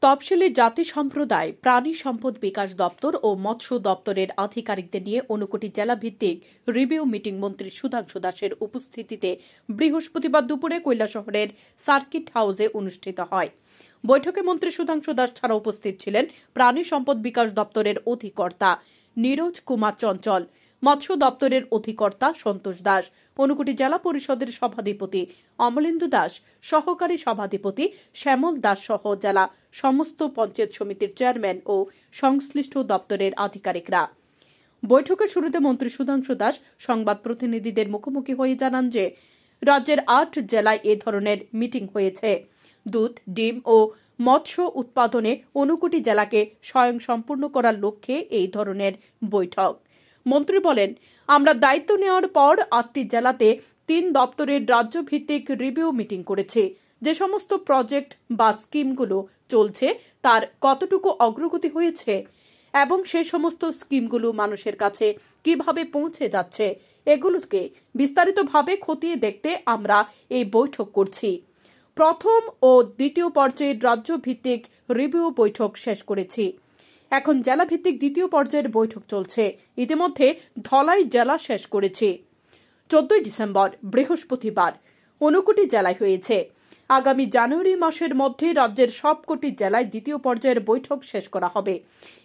তফসিলি জাতি সম্প্রদায় প্রাণী সম্পদ বিকাশ দপ্তর ও মৎস্য দপ্তরের আধিকারিকদের নিয়ে ঊনকোটি জেলা ভিত্তিক রিভিউ মিটিং মন্ত্রী সুধাংশু দাসের উপস্থিতিতে বৃহস্পতিবার দুপুরে কৈলাসহরের সার্কিট হাউসে অনুষ্ঠিত হয়। বৈঠকে মন্ত্রী সুধাংশু দাস ছাড়া উপস্থিত ছিলেন প্রাণী সম্পদ বিকাশ দপ্তরের অধিকর্তা নীরজ কুমার চঞ্চল, মৎস্য দপ্তরের অধিকর্তা সন্তোষ দাস, ঊনকোটি জেলা পরিষদের সভাধিপতি অমলেন্দু দাস, সহকারী সভাধিপতি শ্যামল দাস সহ জেলা সমস্ত পঞ্চায়েত সমিতির চেয়ারম্যান ও সংশ্লিষ্ট দপ্তরের আধিকারিকরা। বৈঠকের শুরুতে মন্ত্রী সুধাংশু দাস সংবাদ প্রতিনিধিদের মুখোমুখি হয়ে জানান যে রাজ্যের 8 জেলায় এ ধরনের মিটিং হয়েছে। দুধ, ডিম ও মৎস্য উৎপাদনে ঊনকোটি জেলাকে স্বয়ংসম্পূর্ণ করার লক্ষ্যে এই ধরনের বৈঠক। মন্ত্রী বলেন, আমরা দায়িত্ব নেওয়ার পর 8টি জেলাতে 3 দপ্তরের রাজ্যভিত্তিক রিভিউ মিটিং করেছি। যে সমস্ত প্রজেক্ট বা স্কিমগুলো চলছে তার কতটুকু অগ্রগতি হয়েছে এবং সেই সমস্ত স্কিমগুলো মানুষের কাছে কিভাবে পৌঁছে যাচ্ছে এগুলোকে বিস্তারিতভাবে খতিয়ে দেখতে আমরা এই বৈঠক করছি। প্রথম ও দ্বিতীয় পর্যায়ের রাজ্যভিত্তিক রিভিউ বৈঠক শেষ করেছি। এখন জেলা ভিত্তিক দ্বিতীয় পর্যায়ের বৈঠক চলছে। ইতিমধ্যে ধলাই জেলা শেষ করেছি। 14 ডিসেম্বর বৃহস্পতিবার ঊনকোটি জেলায় হয়েছে। আগামী জানুয়ারি মাসের মধ্যে রাজ্যের সবকটি জেলায় দ্বিতীয় পর্যায়ের বৈঠক শেষ করা হবে।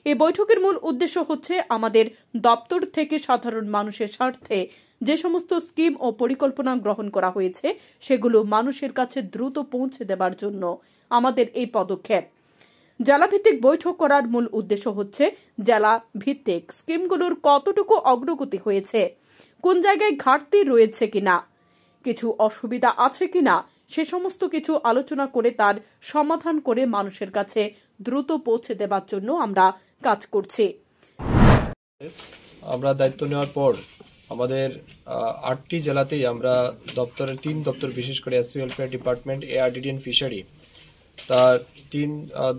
এই বৈঠকের মূল উদ্দেশ্য হচ্ছে আমাদের দপ্তর থেকে সাধারণ মানুষের স্বার্থে যে সমস্ত স্কিম ও পরিকল্পনা গ্রহণ করা হয়েছে সেগুলো মানুষের কাছে দ্রুত পৌঁছে দেবার জন্য আমাদের এই পদক্ষেপ। জেলা ভিত্তিক বৈঠক করার মূল উদ্দেশ্য হচ্ছে জেলা ভিত্তিক স্কিমগুলোর কতটুকু অগ্রগতি হয়েছে, কোন জায়গায় ঘাটতি রয়েছে কিনা, কিছু অসুবিধা আছে কিনা, সে সমস্ত কিছু আলোচনা করে তার সমাধান করে মানুষের কাছে দ্রুত পৌঁছে দেবার জন্য আমরা কাজ করছি। আমরা দায়িত্ব নেওয়ার পর আমাদের 8টি জেলাতেই আমরা দপ্তরের 3 দপ্তর, বিশেষ করে SC welfare department, ARDD and fishery, তার 3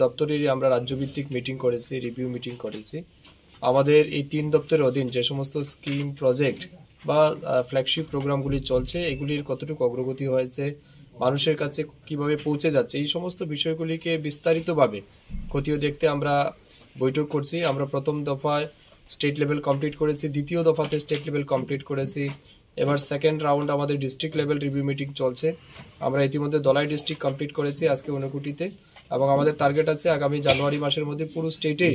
দপ্তরেরই আমরা রাজ্যভিত্তিক মিটিং করেছি, রিভিউ মিটিং করেছি। আমাদের এই 3 দপ্তরের অধীন যে সমস্ত স্কিম, প্রজেক্ট বা ফ্ল্যাগশিপ প্রোগ্রামগুলি চলছে এগুলির কতটুকু অগ্রগতি হয়েছে, মানুষের কাছে কিভাবে পৌঁছে যাচ্ছে, এই সমস্ত বিষয়গুলিকে বিস্তারিতভাবে খতিয়ে দেখতে আমরা বৈঠক করছি। আমরা প্রথম দফায় স্টেট লেভেল কমপ্লিট করেছি, দ্বিতীয় দফাতে স্টেট লেভেল কমপ্লিট করেছি। এবার সেকেন্ড রাউন্ড আমাদের ডিস্ট্রিক্ট লেভেল রিভিউ মিটিং চলছে। আমরা ইতিমধ্যে ধলাই ডিস্ট্রিক্ট কমপ্লিট করেছি আজকে ঊনকোটিতে, এবং আমাদের টার্গেট আছে আগামী জানুয়ারি মাসের মধ্যে পুরো স্টেটে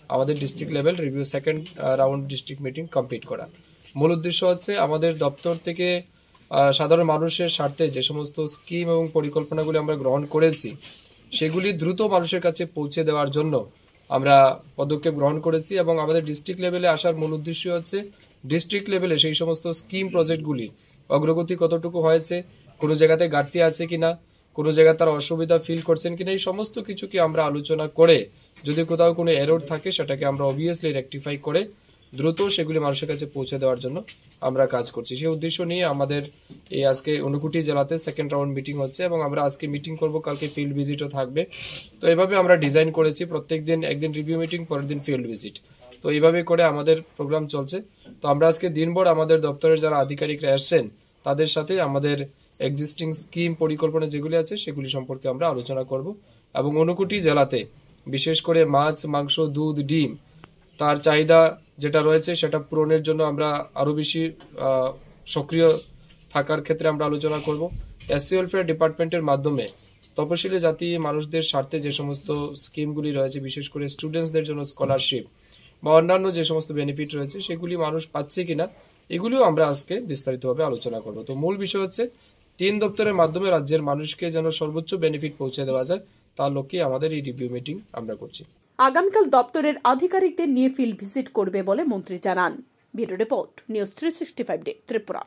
আমাদের district level review second round district meeting complete করা। মূল উদ্দেশ্য হচ্ছে আমাদের দপ্তর থেকে সাধারণ মানুষের স্বার্থে যে সমস্ত স্কিম এবং পরিকল্পনাগুলি আমরা গ্রহণ করেছি সেগুলি দ্রুত মানুষের কাছে পৌঁছে দেওয়ার জন্য আমরা পদক্ষেপ গ্রহণ করেছি। এবং আমাদের ডিস্ট্রিক্ট লেভেলে আসার মূল উদ্দেশ্য হচ্ছে ডিস্ট্রিক্ট লেভেলে সেই সমস্ত স্কিম, প্রজেক্টগুলি অগ্রগতি কতটুকু হয়েছে, কোনো জায়গাতে ঘাটতি আছে কিনা, কোনো জায়গায় তারা অসুবিধা ফিল করছেন কিনা, এই সমস্ত কিছুকে আমরা আলোচনা করে যদি কোথাও কোনো এরর থাকে সেটাকে আমরা অবভিয়াসলি রেকটিফাই করে দ্রুত সেগুলি মানুষের কাছে পৌঁছে দেওয়ার জন্য আমরা কাজ করছি। সেই উদ্দেশ্য নিয়ে আমাদের এই আজকে ঊনকোটি জেলাতে সেকেন্ড রাউন্ড মিটিং হচ্ছে এবং আমরা আজকে মিটিং করব, কালকে ফিল্ড ভিজিটও থাকবে। তো এইভাবে আমরা ডিজাইন করেছি, প্রত্যেক দিন একদিন রিভিউ মিটিং, পরের দিন ফিল্ড ভিজিট। তো এইভাবে করে আমাদের প্রোগ্রাম চলছে। তো আমরা আজকে দিনভর আমাদের দপ্তরের যারা আধিকারিকরা এসছেন তাদের সাথে আমাদের এক্সিস্টিং স্কিম, পরিকল্পনা যেগুলি আছে সেগুলি সম্পর্কে আমরা আলোচনা করব। এবং ঊনকোটি জেলাতে বিশেষ করে মাছ, মাংস, দুধ, ডিম তার চাহিদা যেটা রয়েছে সেটা পূরণের জন্য আমরা আরো বেশি সক্রিয় থাকার ক্ষেত্রে আমরা আলোচনা করব। এসসি ওয়েলফেয়ার ডিপার্টমেন্টের মাধ্যমে তপশিলি জাতি মানুষদের স্বার্থে যে সমস্ত স্কিমগুলি রয়েছে, বিশেষ করে স্টুডেন্টসদের জন্য স্কলারশিপ বা অন্যান্য যে সমস্ত বেনিফিট রয়েছে সেগুলি মানুষ পাচ্ছে কিনা এগুলিও আমরা আজকে বিস্তারিতভাবে আলোচনা করব। তো মূল বিষয় হচ্ছে 3 দপ্তরের মাধ্যমে রাজ্যের মানুষকে যেন সর্বোচ্চ বেনিফিট পৌঁছে দেওয়া যায় তার লক্ষ্যে আমাদের এই রিভিউ মিটিং আমরা করছি। আগামীকাল দপ্তরের আধিকারিকদের নিয়ে ফিল্ড ভিজিট করবে বলে মন্ত্রী জানান। Bureau report, news 365 day, Tripura.